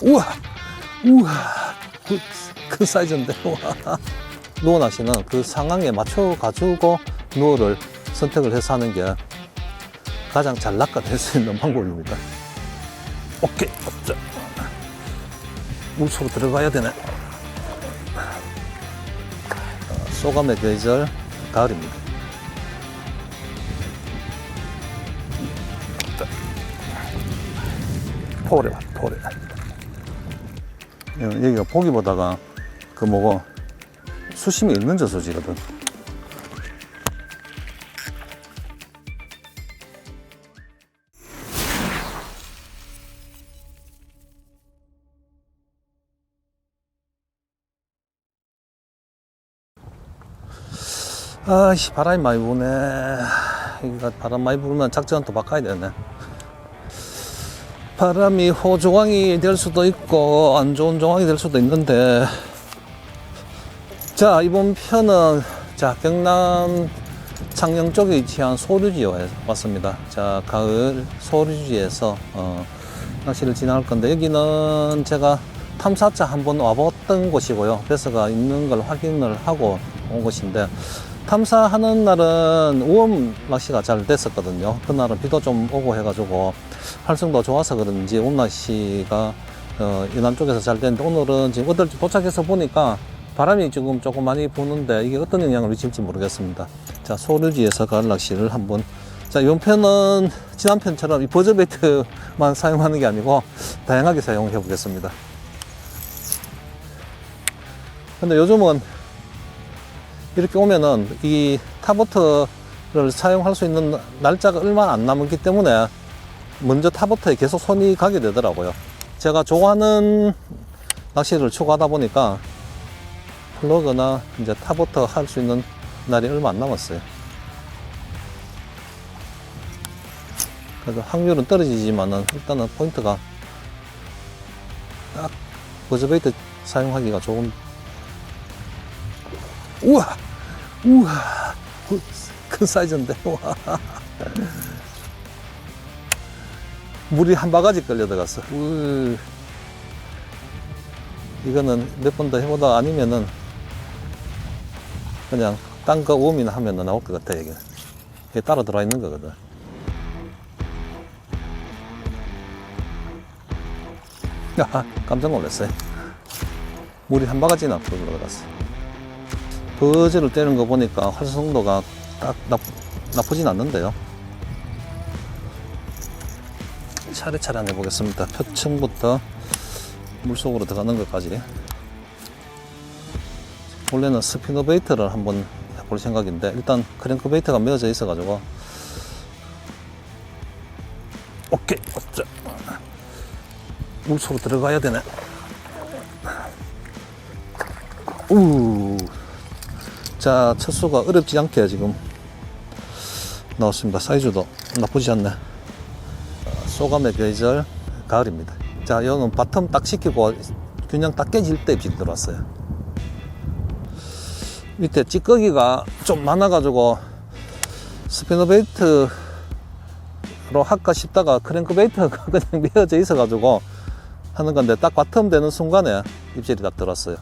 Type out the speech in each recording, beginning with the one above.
우와, 우와, 큰 사이즈인데. 우와. 누어 낚시는 그 상황에 맞춰가지고 누어를 선택을 해서 하는 게 가장 잘 낚아낼 수 있는 방법입니다. 오케이. 자, 물속으로 들어가야 되네. 쏘감의 계절, 가을입니다. 포래 봐, 포래. 여기가 보기보다가 그 뭐고 수심이 있는 저수지거든. 아이씨, 바람이 많이 부네. 여기가 바람 많이 불면 작전 또 바꿔야 되네. 바람이 호조광이 될 수도 있고 안 좋은 조광이 될 수도 있는데, 자, 이번 편은 자 경남 창녕 쪽에 위치한 소류지에 왔습니다. 자, 가을 소류지에서 낚시를 진행할 건데, 여기는 제가 탐사차 한번 와봤던 곳이고요. 배스가 있는 걸 확인을 하고 온 곳인데, 탐사하는 날은 우엄 낚시가 잘 됐었거든요. 그날은 비도 좀 오고 해가지고 활성도가 좋아서 그런지 우엄 낚시가 연안 쪽에서 잘 됐는데, 오늘은 지금 어떨 도착해서 보니까 바람이 지금 조금 많이 부는데 이게 어떤 영향을 미칠지 모르겠습니다. 자, 소류지에서 가을 낚시를 한번, 자, 이번 편은 지난 편처럼 이 버저베이트만 사용하는 게 아니고 다양하게 사용해 보겠습니다. 근데 요즘은 이렇게 오면은 이 타버터를 사용할 수 있는 날짜가 얼마 안 남았기 때문에 먼저 타버터에 계속 손이 가게 되더라고요. 제가 좋아하는 낚시를 추구하다 보니까 플러그나 이제 타버터 할 수 있는 날이 얼마 안 남았어요. 그래서 확률은 떨어지지만은 일단은 포인트가 딱 버저베이트 사용하기가 좋은. 우와, 우와, 큰 사이즈인데. 우와. 물이 한 바가지 끌려 들어갔어. 이거는 몇 번 더 해보다 아니면은 그냥 딴 거 우음이나 하면 나올 것 같아. 이게 따로 들어와 있는 거거든. 깜짝 놀랐어요. 물이 한 바가지나 끌려 들어갔어. 버즈를 떼는 거 보니까 활성도가 딱 나쁘진 않는데요. 차례차례 해보겠습니다. 표층부터 물속으로 들어가는 것까지. 원래는 스피너베이트를 한번 해볼 생각인데, 일단 크랭크베이트가 메어져 있어 가지고. 오케이. 자, 물속으로 들어가야 되네. 자, 첫 수가 어렵지 않게 지금 나왔습니다. 사이즈도 나쁘지 않네. 쏘감의 계절, 가을입니다. 자, 이거는 바텀 딱 시키고 균형 딱 깨질 때 비를 들어왔어요. 밑에 찌꺼기가 좀 많아가지고 스피너베이트로 할까 싶다가 크랭크베이트가 그냥 메어져 있어가지고 하는 건데, 딱 바텀 되는 순간에 입질이 딱 들어왔어요.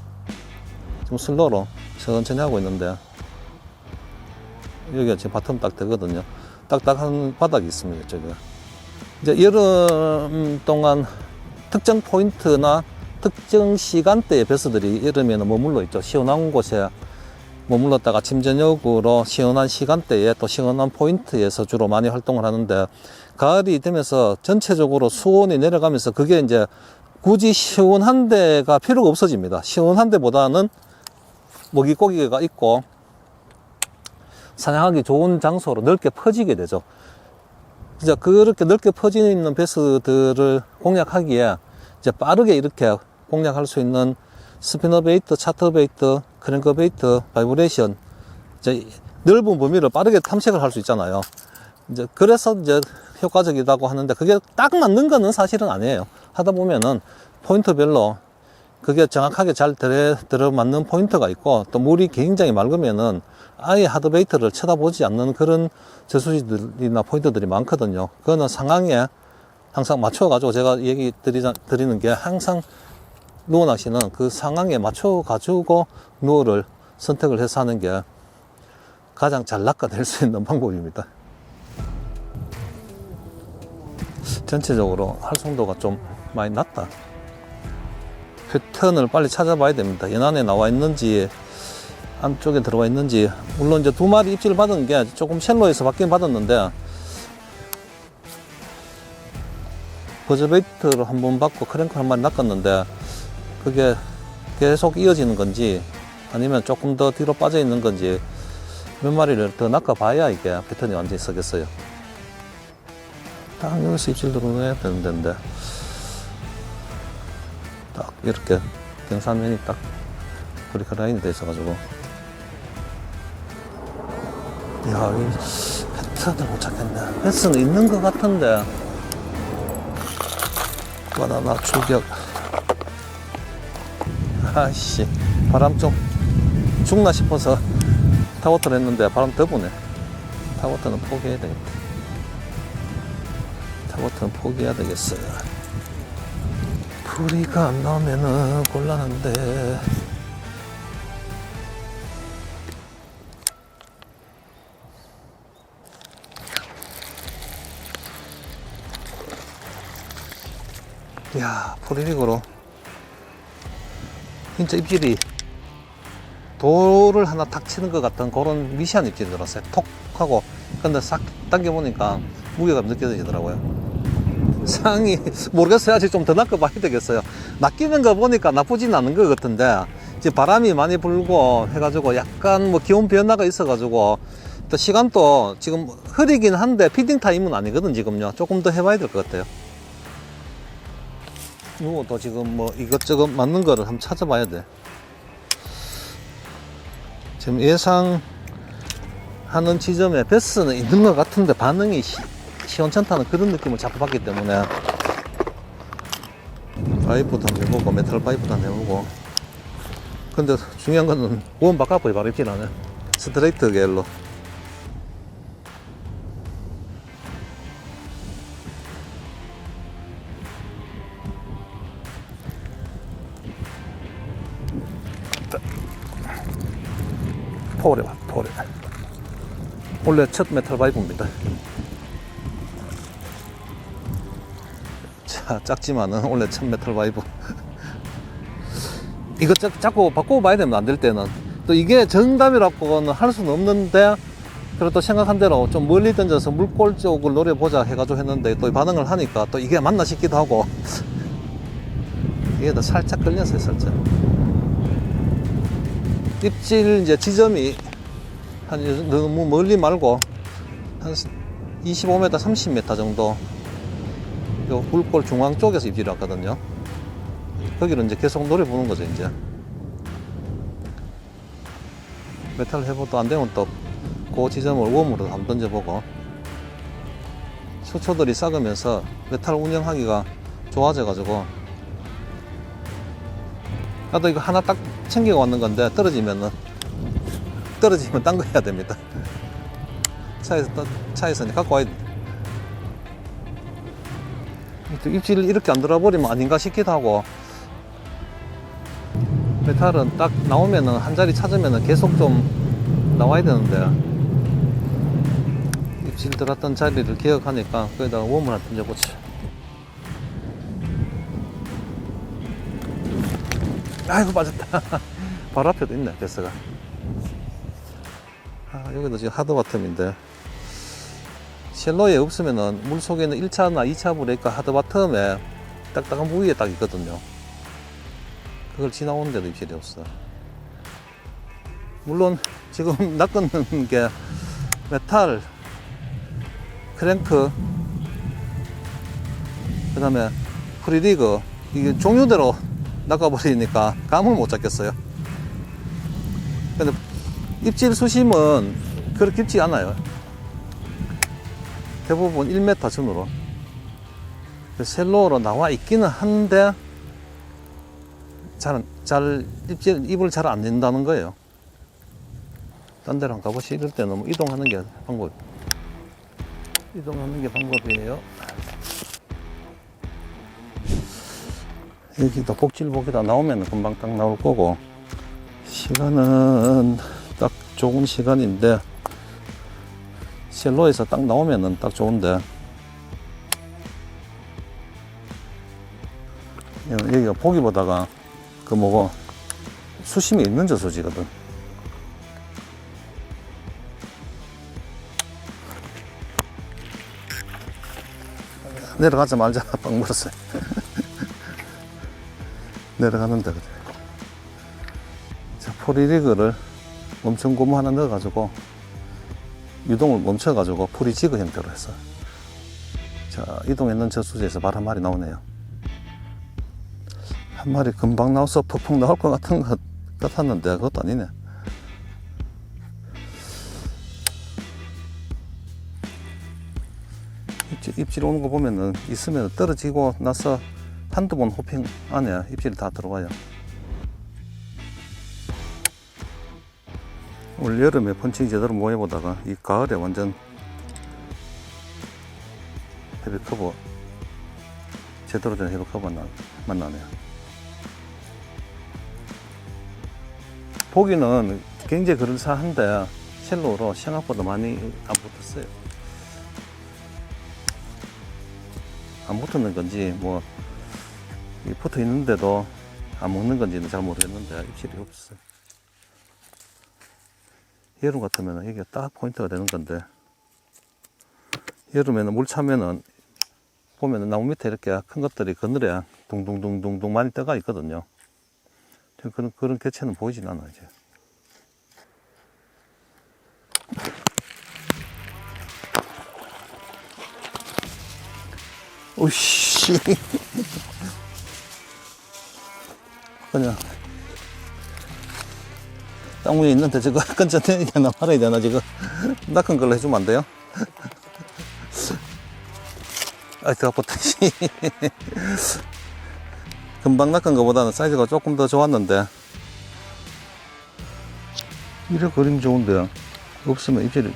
지금 슬로우로 천천히 하고 있는데, 여기가 지금 바텀 딱 되거든요. 딱딱한 바닥이 있습니다, 저기. 이제 여름 동안 특정 포인트나 특정 시간대의 배스들이 여름에는 머물러 있죠. 시원한 곳에 머물렀다가 아침 저녁으로 시원한 시간대에 또 시원한 포인트에서 주로 많이 활동을 하는데, 가을이 되면서 전체적으로 수온이 내려가면서 그게 이제 굳이 시원한 데가 필요가 없어집니다. 시원한 데보다는 먹이고기가 있고 사냥하기 좋은 장소로 넓게 퍼지게 되죠. 이제 그렇게 넓게 퍼져 있는 배스들을 공략하기에 이제 빠르게 이렇게 공략할 수 있는 스피너베이트, 차터베이트, 크랭크베이트, 바이브레이션, 이제 넓은 범위를 빠르게 탐색을 할 수 있잖아요. 이제 그래서 이제 효과적이라고 하는데, 그게 딱 맞는 거는 사실은 아니에요. 하다 보면은 포인트별로 그게 정확하게 잘 들어맞는 포인트가 있고, 또 물이 굉장히 맑으면은 아예 하드베이트를 쳐다보지 않는 그런 저수지들이나 포인트들이 많거든요. 그거는 상황에 항상 맞춰가지고 제가 얘기 드리는 게 항상 누어 낚시는 그 상황에 맞춰가지고 누어를 선택을 해서 하는 게 가장 잘 낚아낼 수 있는 방법입니다. 전체적으로 활성도가 좀 많이 낮다. 패턴을 빨리 찾아봐야 됩니다. 연안에 나와 있는지 안쪽에 들어가 있는지. 물론 이제 2마리 입질을 받은 게 조금 쉘로에서 받긴 받았는데 버저베이트를 한 번 받고 크랭크 한 마리 낚았는데 그게 계속 이어지는 건지 아니면 조금 더 뒤로 빠져 있는 건지 몇 마리를 더 낚아봐야 이게 패턴이 완전히 서겠어요. 딱 여기서 입질 들어내야 되는 데인데 딱 이렇게 경사면이 딱 브레이크 라인이 돼 있어가지고 이야, 이 패턴을 못 찾겠네. 패스는 있는 것 같은데 바나나 출격. 아이씨, 바람 좀 죽나 싶어서 타워터를 했는데 바람 더 부네. 타워터는 포기해야 되겠다. 타워터는 포기해야 되겠어요. 풀이가 안 나오면은 곤란한데. 이야, 포리릭으로 진짜 입질이 돌을 하나 탁 치는 것 같은 그런 미시한 입질이 들었어요. 톡 하고. 근데 싹 당겨보니까 무게가 느껴지더라고요. 상이 모르겠어요. 아직 좀 더 낚아봐야 되겠어요. 낚이는 거 보니까 나쁘진 않은 것 같은데 이제 바람이 많이 불고 해가지고 약간 뭐 기온 변화가 있어가지고 또 시간도 지금 흐리긴 한데 피딩 타임은 아니거든. 지금요 조금 더 해봐야 될 것 같아요. 누워도 지금 뭐 이것저것 맞는 거를 한번 찾아봐야 돼. 지금 예상하는 지점에 베스는 있는 것 같은데 반응이 시원찮다는 그런 느낌을 자꾸 받기 때문에 파이프도 한번 해보고 메탈 파이프도 한번 해보고. 근데 중요한 거는 원 바깥으로 바로 입질하네. 스트레이트 겔로. 포레 봐, 포레. 원래 첫 메탈 파이프입니다. 자, 작지만은 원래 첫 메탈 파이프. 이거 자꾸 바꿔봐야 됩니다. 안 될 때는. 또 이게 정답이라고는 할 수는 없는데, 그래도 생각한 대로 좀 멀리 던져서 물골 쪽을 노려보자 해가지고 했는데, 또 반응을 하니까 또 이게 맞나 싶기도 하고. 이게 더 살짝 걸렸어요, 살짝. 입질 이제 지점이 한 너무 멀리 말고 한 25m, 30m 정도 요 물골 중앙 쪽에서 입질이 왔거든요. 거기를 이제 계속 노려보는 거죠. 이제 메탈 해보도 안 되면 또 그 지점을 웜으로 한번 던져보고 수초들이 싹으면서 메탈 운영하기가 좋아져 가지고 나도 이거 하나 딱 챙겨 왔는 건데 떨어지면 딴 거 해야 됩니다. 차에서 갖고 와야 돼. 입질을 이렇게 안 들어버리면 아닌가 싶기도 하고. 메탈은 딱 나오면은 한 자리 찾으면은 계속 좀 나와야 되는데 입질 들었던 자리를 기억하니까 거기다가 웜을 하나 던져보지. 아이고 빠졌다. 바로 앞에도 있네 베스가. 여기도 지금 하드바텀인데 쉘로에 없으면은 물속에는 1차나 2차 브레이크 하드바텀에 딱딱한 부위에 딱 있거든요. 그걸 지나오는데도 입질이 없어. 물론 지금 낚는 게 메탈, 크랭크, 그 다음에 프리리그, 이게 종류대로 낚아버리니까 감을 못 잡겠어요. 근데 입질 수심은 그렇게 깊지 않아요. 대부분 1m 전후로. 셀로로 나와 있기는 한데 입을 잘 안 낸다는 거예요. 딴 데로 한번 가보시. 이럴 때는 뭐 이동하는 게 방법이에요. 여기도 복질복이다 나오면 금방 딱 나올 거고, 시간은 딱 좋은 시간인데, 셀로에서 딱 나오면은 딱 좋은데, 여기가 보기보다가 그 뭐고 수심이 있는 저수지거든. 내려가자마자 빵 물었어요. 내려가는데 그래. 자, 포리리그를 멈춤고무 하나 넣어가지고 유동을 멈춰가지고 포리지그 형태로 했어. 자, 이동했는 저수지에서 말 한 마리 나오네요. 한 마리 금방 나와서 퍽퍽 나올 것 같았는데 그것도 아니네. 입질 오는 거 보면은 있으면 떨어지고 나서 한두 번 호핑 안에 입질이 다 들어와요. 올 여름에 펀칭 제대로 못 해보다가 이 가을에 완전 헤비커버 제대로 된 헤비커버 만나네요. 보기는 굉장히 그럴싸한데 셀로로 생각보다 많이 안 붙었어요. 안 붙었는 건지 뭐 붙어 있는데도 안 먹는 건지는 잘 모르겠는데 입질이 없어요. 여름 같으면 이게 딱 포인트가 되는 건데, 여름에는 물 차면은 보면은 나무 밑에 이렇게 큰 것들이 그늘에 둥둥둥둥둥 많이 떠가 있거든요. 그런 개체는 보이진 않아 이제. 오씨. 그냥 땅 위에 있는데 저거 근처 내야 되나 말아야 되나 지금. 낚은 걸로 해주면 안 돼요? 아이 더 아팠다. 금방 낚은 것보다는 사이즈가 조금 더 좋았는데, 이래 그림 좋은데 없으면 입질이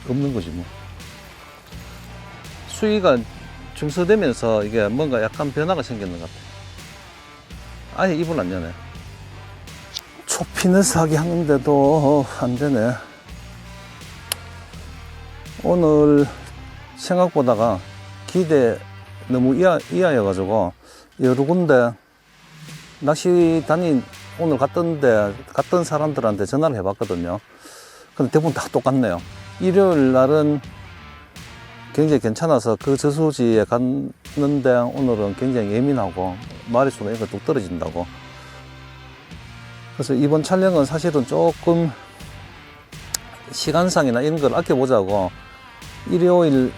없는 거지 뭐. 수위가 중서되면서 이게 뭔가 약간 변화가 생겼는 것 같아. 아예 입을 안 여네. 초피는 사기 하는데도 안 되네. 오늘 생각보다가 기대 너무 이하여가지고 여러 군데 낚시 오늘 갔던 사람들한테 전화를 해봤거든요. 근데 대부분 다 똑같네요. 일요일 날은 굉장히 괜찮아서 그 저수지에 갔는데 오늘은 굉장히 예민하고 마리수가 이거 뚝 떨어진다고. 그래서 이번 촬영은 사실은 조금 시간상이나 이런 걸 아껴보자고 일요일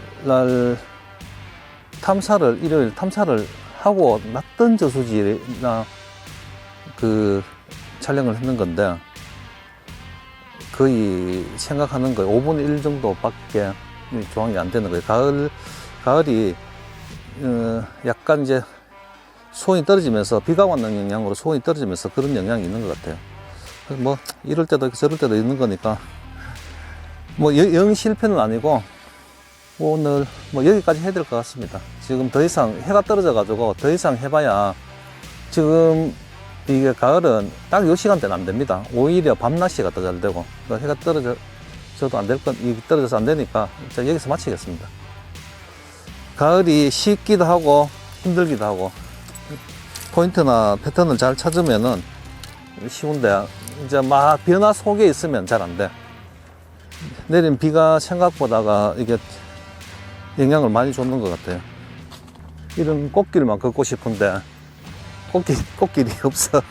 탐사를 하고 났던 저수지나 그 촬영을 했는 건데, 거의 생각하는 거에 5분의 1 정도밖에 조항이 안 되는 거예요. 가을이 약간 이제 수온이 떨어지면서, 비가 왔는 영향으로 수온이 떨어지면서 그런 영향이 있는 것 같아요. 뭐 이럴 때도 있고 저럴 때도 있는 거니까 뭐 영 실패는 아니고 오늘 뭐 여기까지 해야 될 것 같습니다. 지금 더 이상 해가 떨어져 가지고 더 이상 해봐야, 지금 이게 가을은 딱 요 시간대는 안 됩니다. 오히려 밤낮이 더 잘 되고, 해가 떨어져도 안 될 떨어져서 안 되니까 여기서 마치겠습니다. 가을이 쉽기도 하고 힘들기도 하고, 포인트나 패턴을 잘 찾으면은 쉬운데, 이제 막 변화 속에 있으면 잘 안 돼. 내린 비가 생각보다가 이게 영향을 많이 줬는 것 같아요. 이런 꽃길만 걷고 싶은데 꽃길이 없어.